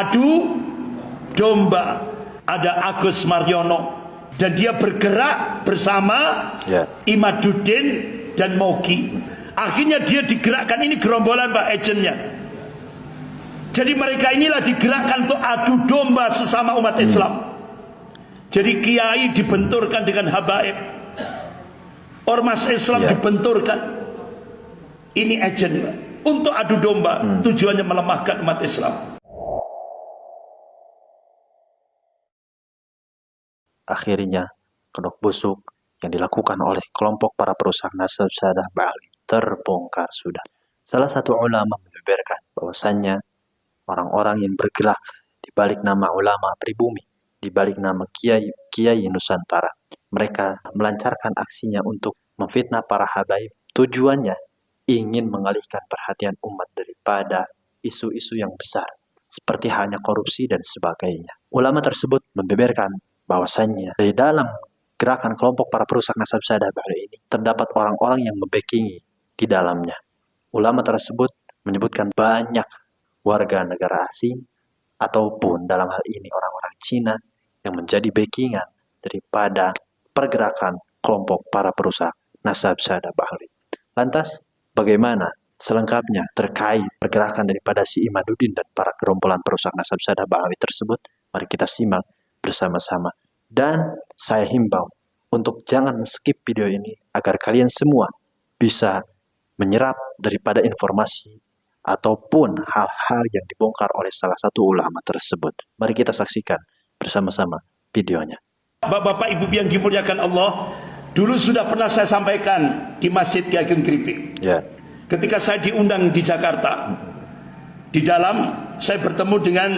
adu domba. Ada Agus Mariono dan dia bergerak bersama Imaduddin dan Mogi. Akhirnya dia digerakkan, ini gerombolan Pak agentnya. Jadi mereka inilah digerakkan untuk adu domba sesama umat Islam. Jadi kiai dibenturkan dengan habaib, ormas Islam dibenturkan. Ini agent Pak, untuk adu domba, tujuannya melemahkan umat Islam. Akhirnya, kedok busuk yang dilakukan oleh kelompok para perusak nasab Sadah Ba'ali terbongkar sudah. Salah satu ulama membeberkan bahwasannya orang-orang yang bergerak di balik nama ulama pribumi, di balik nama Kiai Nusantara, mereka melancarkan aksinya untuk memfitnah para habaib. Tujuannya ingin mengalihkan perhatian umat daripada isu-isu yang besar, seperti halnya korupsi dan sebagainya. Ulama tersebut membeberkan bahwasannya di dalam gerakan kelompok para perusak nasab Sadah Ba'ali ini terdapat orang-orang yang membackingi di dalamnya. Ulama tersebut menyebutkan banyak warga negara asing ataupun dalam hal ini orang-orang Cina yang menjadi backingan daripada pergerakan kelompok para perusak nasab Sadah Ba'ali. Lantas bagaimana selengkapnya terkait pergerakan daripada si Imaduddin dan para gerombolan perusak nasab Sadah Ba'ali tersebut? Mari kita simak bersama-sama. Dan saya himbau untuk jangan skip video ini agar kalian semua bisa menyerap daripada informasi ataupun hal-hal yang dibongkar oleh salah satu ulama tersebut. Mari kita saksikan bersama-sama videonya. Bapak-bapak Ibu yang dimuliakan Allah, dulu sudah pernah saya sampaikan di Masjid Ki Ageng Kripik. Ketika saya diundang di Jakarta, di dalam saya bertemu dengan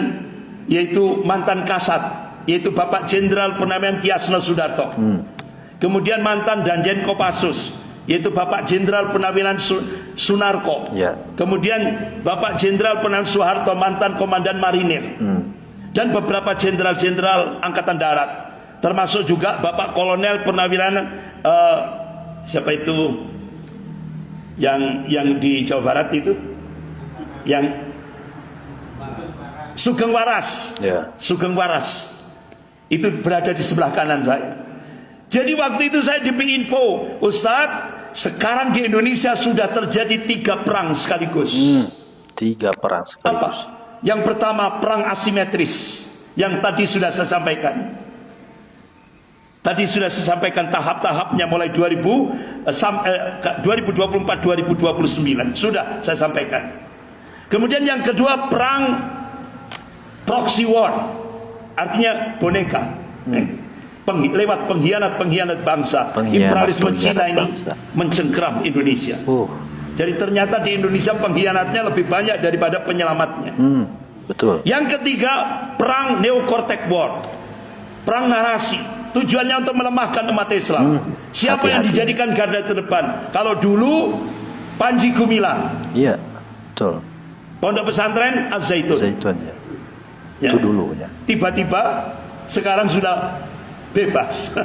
yaitu mantan Kasat, yaitu Bapak Jenderal Purnawirawan Tiasno Sudarto. Kemudian mantan Danjen Kopassus, yaitu Bapak Jenderal Purnawirawan Sunarko. Kemudian Bapak Jenderal Purnawirawan Soeharto, mantan Komandan Marinir. Dan beberapa jenderal-jenderal Angkatan Darat, termasuk juga Bapak Kolonel Purnawirawan siapa itu yang di Jawa Barat itu, yang Sugeng Waras. Sugeng Waras itu berada di sebelah kanan saya. Jadi waktu itu saya diberi info, Ustadz, sekarang di Indonesia sudah terjadi 3 perang sekaligus. 3 perang sekaligus. Apa? Yang pertama perang asimetris, yang tadi sudah saya sampaikan. Tadi sudah saya sampaikan tahap-tahapnya mulai 2024-2029 sudah saya sampaikan. Kemudian yang kedua perang proxy war. Artinya boneka, lewat pengkhianat bangsa. Imperialisme Cina ini mencengkeram Indonesia. Jadi ternyata di Indonesia pengkhianatnya lebih banyak daripada penyelamatnya. Betul. Yang ketiga perang Neo-Cortex War, perang narasi. Tujuannya untuk melemahkan umat Islam. Siapa yang dijadikan garda terdepan? Kalau dulu Panji Gumilang. Iya, betul. Pondok Pesantren Az-Zaitun. Itu dulu ya. Tiba-tiba sekarang sudah bebas.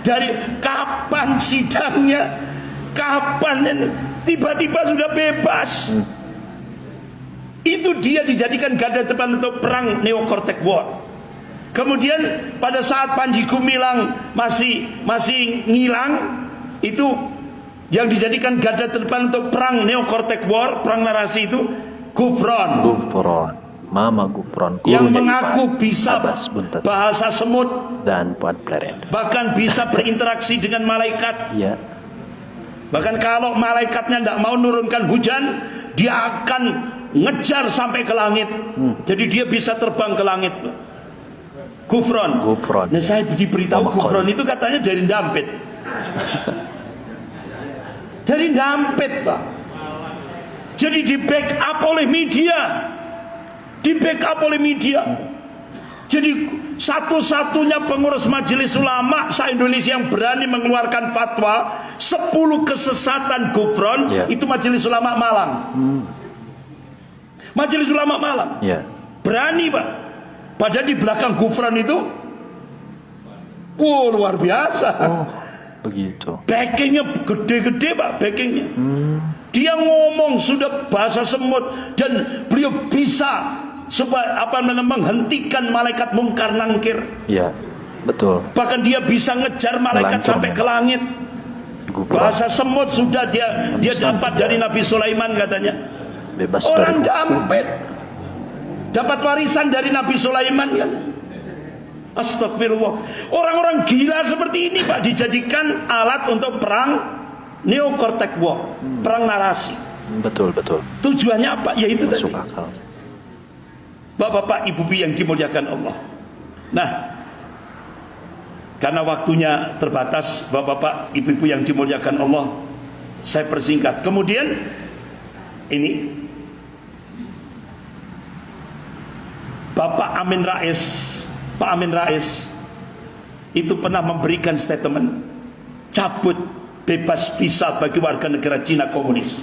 Dari kapan sidangnya? Kapan tiba-tiba sudah bebas? Itu dia dijadikan garda terdepan untuk perang Neo-Cortex War. Kemudian pada saat Panji Gumilang masih ngilang, itu yang dijadikan garda terdepan untuk perang Neo-Cortex War, perang narasi itu Gufron. Mama Gufron, yang mengaku bisa bahasa semut dan Puan Pleret, bahkan bisa berinteraksi dengan malaikat. Bahkan kalau malaikatnya tidak mau nurunkan hujan, dia akan ngejar sampai ke langit. Jadi dia bisa terbang ke langit. Gufron. Nah, saya diberitahu Gufron itu katanya dari Dampit. Dari Dampit, Pak. Jadi di backup oleh media. Jadi satu-satunya pengurus majelis ulama se-Indonesia yang berani mengeluarkan fatwa 10 kesesatan Gufron, itu majelis ulama Malang. Majelis ulama Malang. Berani, Pak. Padahal di belakang Gufron itu luar biasa. Begitu. Backingnya gede-gede, Pak, backingnya. Dia ngomong sudah bahasa semut dan beliau bisa supaya menghentikan malaikat mungkar nangkir. Ya, betul. Bahkan dia bisa ngejar malaikat sampai ke langit. Bahasa semut sudah dia dapat dari Nabi Sulaiman katanya. Bebas orang dari dampet dapat warisan dari Nabi Sulaiman kan. Astagfirullah. Orang-orang gila seperti ini Pak dijadikan alat untuk perang neokortek war, perang narasi. Betul. Tujuannya apa? Ya itu tadi. Masuk akal. Bapak-bapak, ibu-ibu yang dimuliakan Allah. Nah, karena waktunya terbatas, bapak-bapak, ibu-ibu yang dimuliakan Allah, saya persingkat. Kemudian ini Bapak Amin Rais, Pak Amin Rais itu pernah memberikan statement cabut bebas visa bagi warga negara Cina komunis.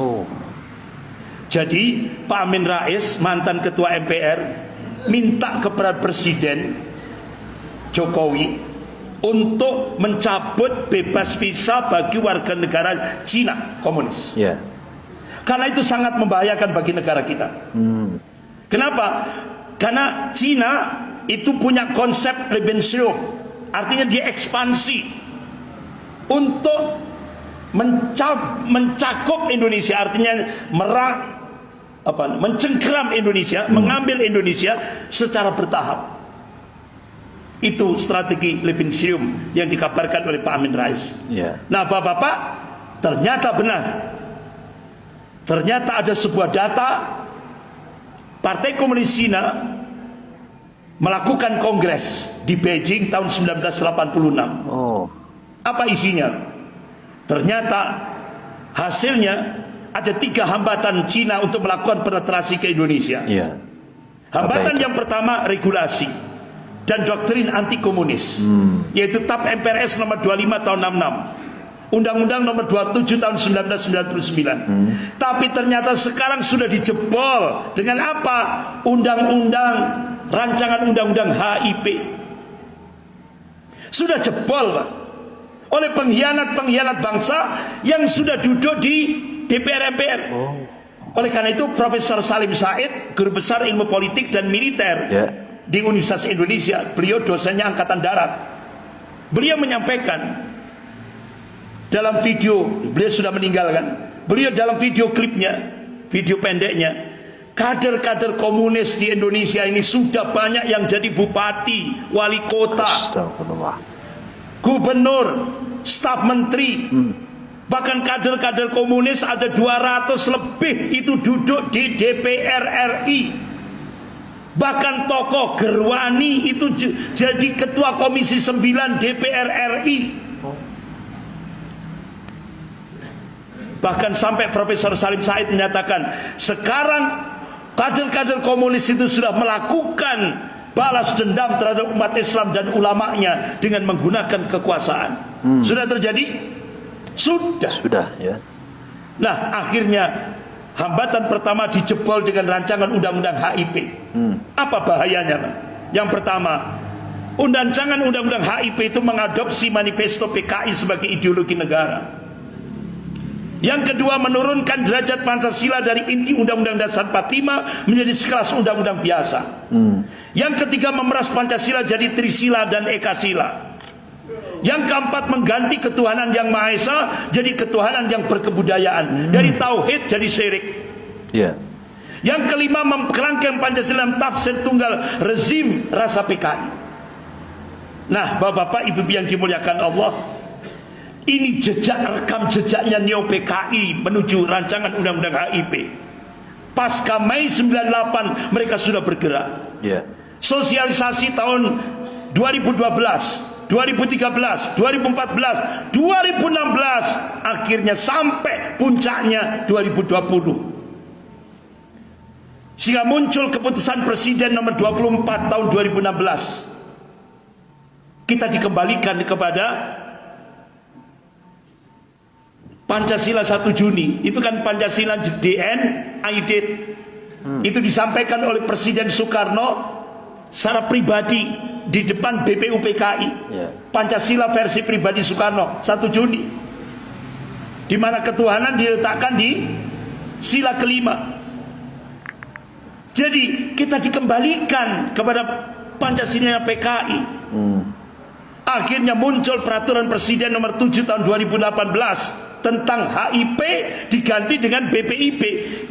Jadi Pak Amin Rais, mantan ketua MPR, minta kepada Presiden Jokowi untuk mencabut bebas visa bagi warga negara Cina komunis. Karena itu sangat membahayakan bagi negara kita. Kenapa? Karena Cina itu punya konsep Lebensraum, artinya dia ekspansi untuk mencakup Indonesia, artinya mencengkeram Indonesia, mengambil Indonesia secara bertahap. Itu strategi Lebensraum yang dikabarkan oleh Pak Amin Rais. Nah, bapak-bapak, ternyata benar. Ternyata ada sebuah data Partai Komunis Cina melakukan kongres di Beijing tahun 1986. Apa isinya? Ternyata hasilnya ada 3 hambatan Cina untuk melakukan penetrasi ke Indonesia. Hambatan yang pertama regulasi dan doktrin anti komunis, yaitu TAP MPRS nomor 25 tahun 66, Undang-Undang nomor 27 tahun 1999. Tapi ternyata sekarang sudah dijebol dengan apa? Rancangan undang-undang HIP. Sudah jebol Pak, oleh pengkhianat-pengkhianat bangsa yang sudah duduk di DPR MPR. Oleh karena itu Profesor Salim Said, guru besar ilmu politik dan militer di Universitas Indonesia, beliau dosennya Angkatan Darat, beliau menyampaikan dalam video, beliau sudah meninggalkan, beliau dalam video klipnya, video pendeknya, kader-kader komunis di Indonesia ini sudah banyak yang jadi bupati, wali kota, gubernur, staf menteri. Bahkan kader-kader komunis ada 200 lebih itu duduk di DPR RI. Bahkan tokoh Gerwani itu jadi ketua Komisi 9 DPR RI. Bahkan sampai Profesor Salim Said menyatakan sekarang kader-kader komunis itu sudah melakukan balas dendam terhadap umat Islam dan ulamanya dengan menggunakan kekuasaan. Sudah terjadi? Sudah ya. Nah, akhirnya hambatan pertama dijebol dengan rancangan undang-undang HIP. Apa bahayanya, Pak? Yang pertama, rancangan undang-undang HIP itu mengadopsi manifesto PKI sebagai ideologi negara. Yang kedua, menurunkan derajat Pancasila dari inti Undang-Undang Dasar 45 menjadi sekelas undang-undang biasa. Yang ketiga, memeras Pancasila jadi Trisila dan Ekasila. Yang keempat, mengganti ketuhanan yang Maha Esa jadi ketuhanan yang berkebudayaan, dari tauhid jadi syirik. Yang kelima, memkerangkeng Pancasila dalam tafsir tunggal rezim rasa PKI. Nah, bapak-bapak, ibu-ibu yang dimuliakan Allah, ini rekam jejaknya Neo PKI menuju rancangan undang-undang HIP. Pasca Mei 98 mereka sudah bergerak. Sosialisasi tahun 2012, 2013, 2014, 2016, akhirnya sampai puncaknya 2020. Sehingga muncul keputusan Presiden nomor 24 tahun 2016. Kita dikembalikan kepada Pancasila 1 Juni. Itu kan Pancasila DN Aidit. Itu disampaikan oleh Presiden Soekarno secara pribadi di depan BPUPKI. Pancasila versi pribadi Soekarno 1 Juni, di mana ketuhanan diletakkan di sila kelima. Jadi kita dikembalikan kepada Pancasila PKI. Akhirnya muncul peraturan Presiden nomor 7 tahun 2018 tentang HIP diganti dengan BPIP.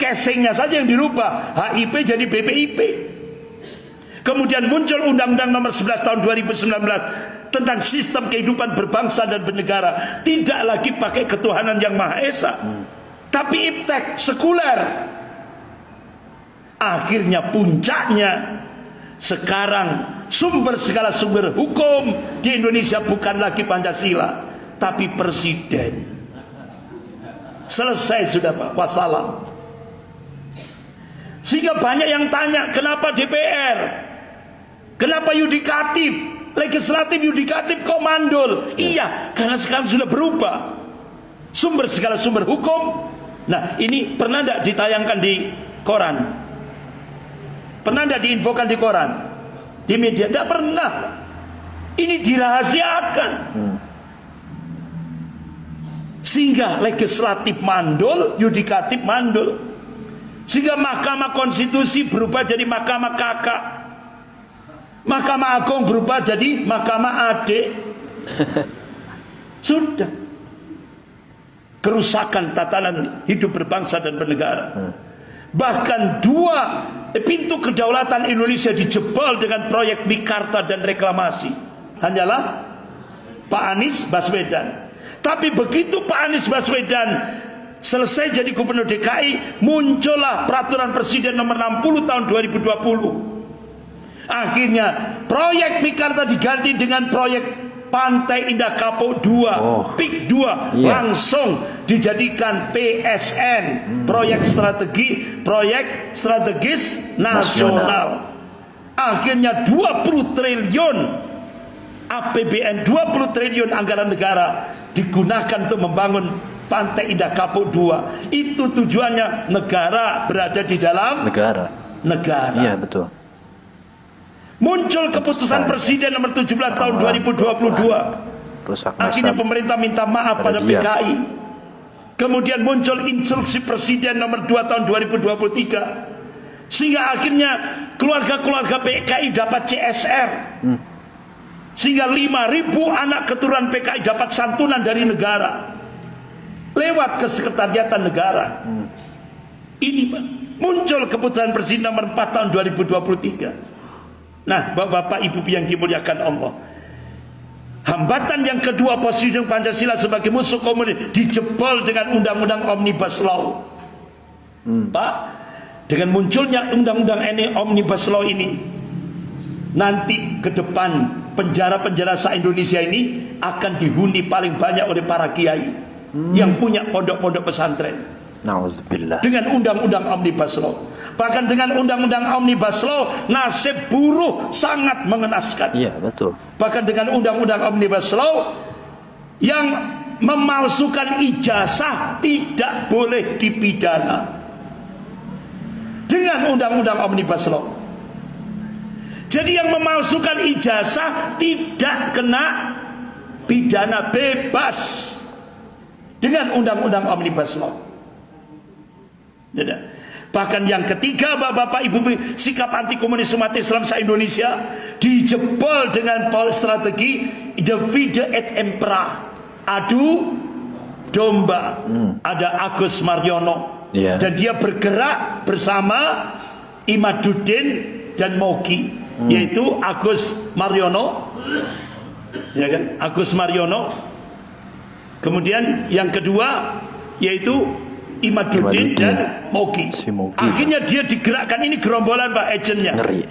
Casingnya saja yang dirubah, HIP jadi BPIP. Kemudian muncul Undang-Undang nomor 11 tahun 2019 tentang sistem kehidupan berbangsa dan bernegara. Tidak lagi pakai ketuhanan yang Maha Esa, tapi iptek, sekuler. Akhirnya puncaknya sekarang segala sumber hukum di Indonesia bukan lagi Pancasila, tapi presiden. Selesai sudah Pak, wassalam. Sehingga banyak yang tanya, kenapa DPR? Kenapa yudikatif? Legislatif, yudikatif kok mandul? Iya, karena sekarang sudah berubah. Segala sumber hukum. Nah, ini pernah tidak ditayangkan di koran? Pernah tidak diinfokan di koran? Di media? Tidak pernah. Ini dirahasiakan. Sehingga legislatif mandul, yudikatif mandul. Sehingga Mahkamah Konstitusi berubah jadi Mahkamah Kakak. Mahkamah Agung berubah jadi Mahkamah Adik. Sudah. Kerusakan tatanan hidup berbangsa dan bernegara. Bahkan pintu kedaulatan Indonesia dijebol dengan proyek Mikarta dan reklamasi. Hanyalah Pak Anies Baswedan. Tapi begitu Pak Anies Baswedan selesai jadi gubernur DKI, muncullah peraturan Presiden nomor 60 tahun 2020. Akhirnya proyek Mikarta diganti dengan proyek Pantai Indah Kapuk 2, PIK 2, langsung dijadikan PSN, proyek strategis nasional. Akhirnya 20 triliun APBN, 20 triliun anggaran negara digunakan untuk membangun Pantai Indah Kapuk 2. Itu tujuannya negara berada di dalam negara. Iya, betul. Muncul keputusan Presiden nomor 17 tahun 2022. Akhirnya pemerintah minta maaf pada PKI. Kemudian muncul instruksi Presiden nomor 2 tahun 2023. Sehingga akhirnya keluarga-keluarga PKI dapat CSR. Sehingga 5.000 anak keturunan PKI dapat santunan dari negara. Lewat kesekretariatan negara. Ini Pak, muncul keputusan Presiden nomor 4 tahun 2023. Nah, Bapak Ibu yang dimuliakan Allah, hambatan yang kedua posisi Pancasila sebagai musuh komunis dijebol dengan Undang-Undang Omnibus Law. Pak, dengan munculnya Undang-Undang Omnibus Law ini, nanti ke depan penjara-penjara se-Indonesia ini akan dihuni paling banyak oleh para kiai yang punya pondok-pondok pesantren. Na'udzubillah. Dengan Undang-Undang Omnibus Law. Bahkan dengan Undang-Undang Omnibus Law, nasib buruh sangat mengenaskan. Iya, betul. Bahkan dengan Undang-Undang Omnibus Law, yang memalsukan ijazah tidak boleh dipidana. Dengan Undang-Undang Omnibus Law. Jadi yang memalsukan ijazah tidak kena pidana, bebas. Dengan Undang-Undang Omnibus Law. Bahkan yang ketiga, Bapak Ibu, sikap anti komunis umat Islam se-Indonesia dijebol dengan strategi divide et impera, adu domba. Ada Agus Mariono, dan dia bergerak bersama Imaduddin dan Mogi, yaitu Agus Mariono, ya kan? Agus Mariono. Kemudian yang kedua yaitu Imaduddin dan Mogi. Akhirnya dia digerakkan, ini gerombolan Pak, agentnya. Ngeri.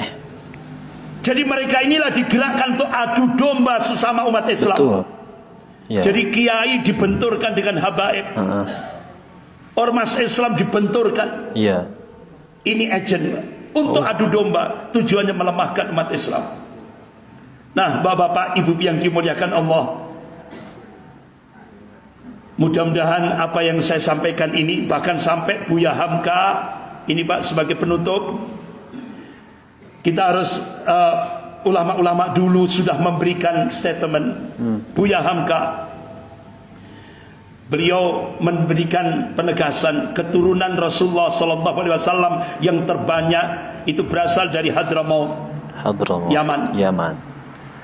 Jadi mereka inilah digerakkan untuk adu domba sesama umat Islam. Betul. Ya. Jadi kiai dibenturkan dengan habaib. Ormas Islam dibenturkan. Iya. Ini agent Pak, untuk adu domba, tujuannya melemahkan umat Islam. Nah, Bapak Ibu yang dimuliakan Allah, mudah-mudahan apa yang saya sampaikan ini, bahkan sampai Buya Hamka ini Pak sebagai penutup, kita harus ulama-ulama dulu sudah memberikan statement. Buya Hamka, beliau memberikan penegasan keturunan Rasulullah SAW yang terbanyak itu berasal dari Hadramaut, Yaman.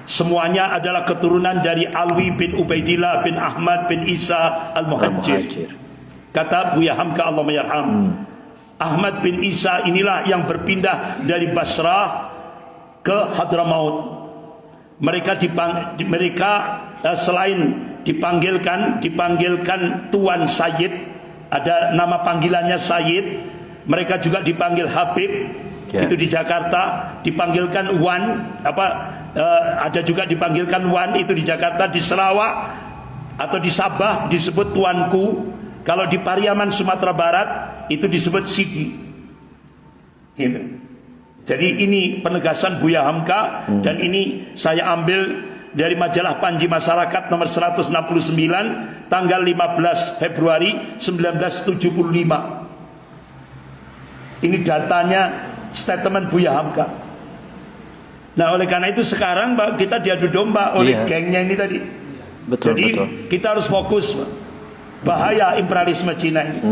Semuanya adalah keturunan dari Alwi bin Ubaidillah bin Ahmad bin Isa Al-Muhajir. Kata Buya Hamka, Allah mayarham, Ahmad bin Isa inilah yang berpindah dari Basrah ke Hadramaut. Mereka selain dipanggilkan Tuan Sayyid, ada nama panggilannya Sayyid, mereka juga dipanggil Habib, itu di Jakarta, dipanggilkan Wan, ada juga dipanggilkan Wan, itu di Jakarta. Di Sarawak atau di Sabah disebut Tuanku. Kalau di Pariaman Sumatera Barat itu disebut Sidi. Gitu. Jadi ini penegasan Buya Hamka, dan ini saya ambil dari majalah Panji Masyarakat nomor 169 tanggal 15 Februari 1975. Ini datanya statement Buya Hamka. Nah, oleh karena itu sekarang Pak, kita diadu domba oleh gengnya ini tadi. Jadi kita harus fokus, Pak. Bahaya imperialisme Cina ini.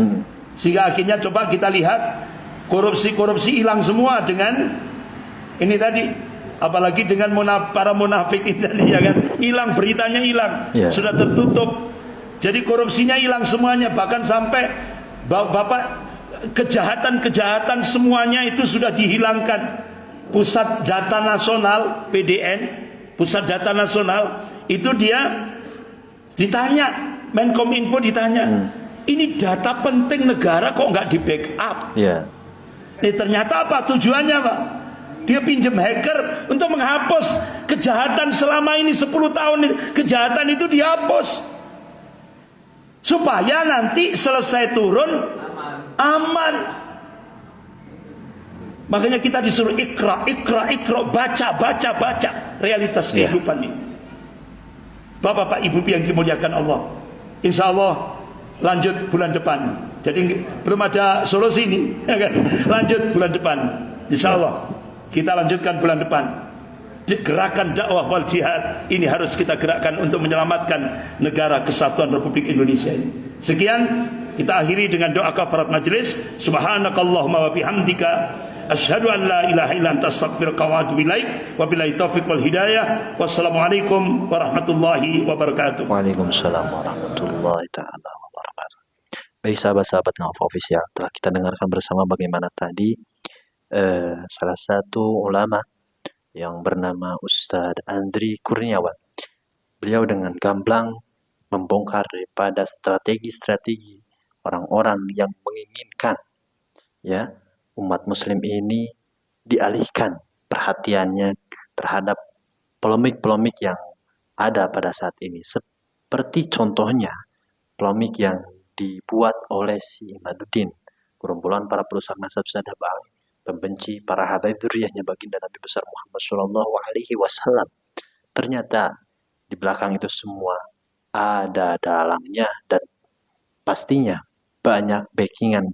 Sehingga akhirnya coba kita lihat korupsi hilang semua dengan ini tadi, apalagi dengan para munafik ini tadi, ya kan, hilang, beritanya hilang, sudah tertutup. Jadi korupsinya hilang semuanya, bahkan sampai Bapak kejahatan semuanya itu sudah dihilangkan. Pusat Data Nasional PDN, Pusat Data Nasional itu dia ditanya, Menkominfo ditanya, ini data penting negara kok nggak di backup? Ternyata apa tujuannya, Pak? Dia pinjam hacker untuk menghapus kejahatan selama ini 10 tahun. Kejahatan itu dihapus supaya nanti selesai turun aman. Makanya kita disuruh ikra, baca realitas kehidupan ini. Bapak-bapak, Ibu yang dimuliakan Allah, insya Allah lanjut bulan depan. Jadi belum ada solusi ini, ya kan? Lanjut bulan depan, insya Allah kita lanjutkan bulan depan. Gerakan dakwah wal jihad ini harus kita gerakkan untuk menyelamatkan negara kesatuan Republik Indonesia ini. Sekian, kita akhiri dengan doa kafarat majelis. Subhanakallahumma wa bihamdika, asyhadu an la ilaha illa anta, astaghfiruka wa atubu ilaik. Wabillahi taufiq wal hidayah. Wassalamualaikum warahmatullahi wabarakatuh. Waalaikumsalam warahmatullahi taala wabarakatuh. Baik sahabat-sahabat Ngafah Official, telah kita dengarkan bersama bagaimana tadi salah satu ulama yang bernama Ustadz Andri Kurniawan. Beliau dengan gamblang membongkar daripada strategi-strategi orang-orang yang menginginkan umat muslim ini dialihkan perhatiannya terhadap polemik-polemik yang ada pada saat ini. Seperti contohnya polemik yang dibuat oleh si Imaduddin, gerombolan para perusak nasab Sadah Ba'ali, pembenci para habaib dzurriyyahnya baginda Nabi besar Muhammad Shallallahu Alaihi Wasallam. Ternyata di belakang itu semua ada dalangnya, dan pastinya banyak backingan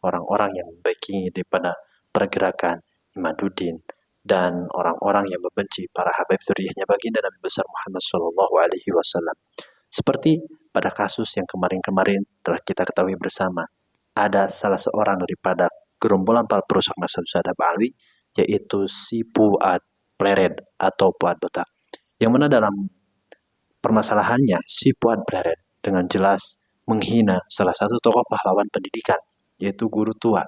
orang-orang yang membackingi daripada pergerakan Imaduddin dan orang-orang yang membenci para habaib dzurriyyahnya baginda Nabi besar Muhammad Shallallahu Alaihi Wasallam. Seperti pada kasus yang kemarin-kemarin telah kita ketahui bersama, ada salah seorang daripada gerombolan para perusak nasab Sadah Ba'ali, yaitu si Fuad Pleret atau Fuad Botak, yang mana dalam permasalahannya si Fuad Pleret dengan jelas menghina salah satu tokoh pahlawan pendidikan, yaitu guru tua,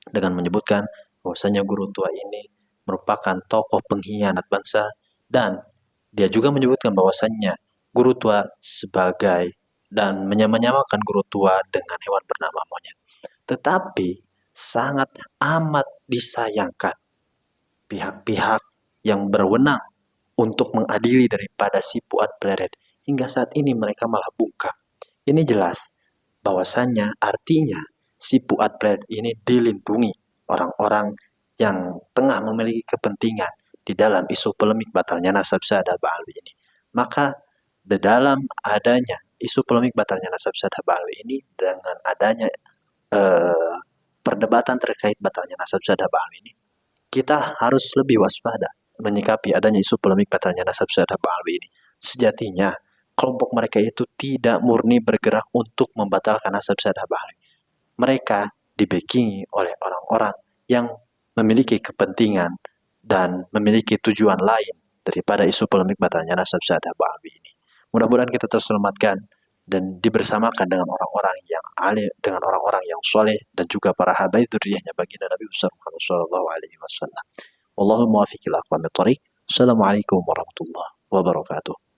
dengan menyebutkan bahwasanya guru tua ini merupakan tokoh pengkhianat bangsa, dan dia juga menyebutkan bahwasannya guru tua sebagai dan menyamakan guru tua dengan hewan bernama monyet. Tetapi sangat amat disayangkan pihak-pihak yang berwenang untuk mengadili daripada si Fuad Pleret hingga saat ini mereka malah bungkam. Ini jelas bahwasannya artinya si Fuad Pleret ini dilindungi orang-orang yang tengah memiliki kepentingan di dalam isu polemik batalnya nasab Sadah Ba'ali ini. Maka di dalam adanya isu polemik batalnya nasab Sadah Ba'ali ini, dengan adanya perdebatan terkait batalnya nasab Sadah Ba'ali ini, kita harus lebih waspada menyikapi adanya isu polemik batalnya nasab Sadah Ba'ali ini. Sejatinya kelompok mereka itu tidak murni bergerak untuk membatalkan nasab Sadah Ba'ali. Mereka dibackingi oleh orang-orang yang memiliki kepentingan dan memiliki tujuan lain daripada isu polemik batalnya nasab Syahdah Ba'alawi ini. Mudah-mudahan kita terselamatkan dan dibersamakan dengan orang-orang yang alim, dengan orang-orang yang soleh dan juga para habaib dzurriyyahnya baginda Nabi Muhammad sallallahu alaihi wasallam. Wallahu muwaffiq ila aqwamit thoriq. Assalamualaikum warahmatullahi wabarakatuh.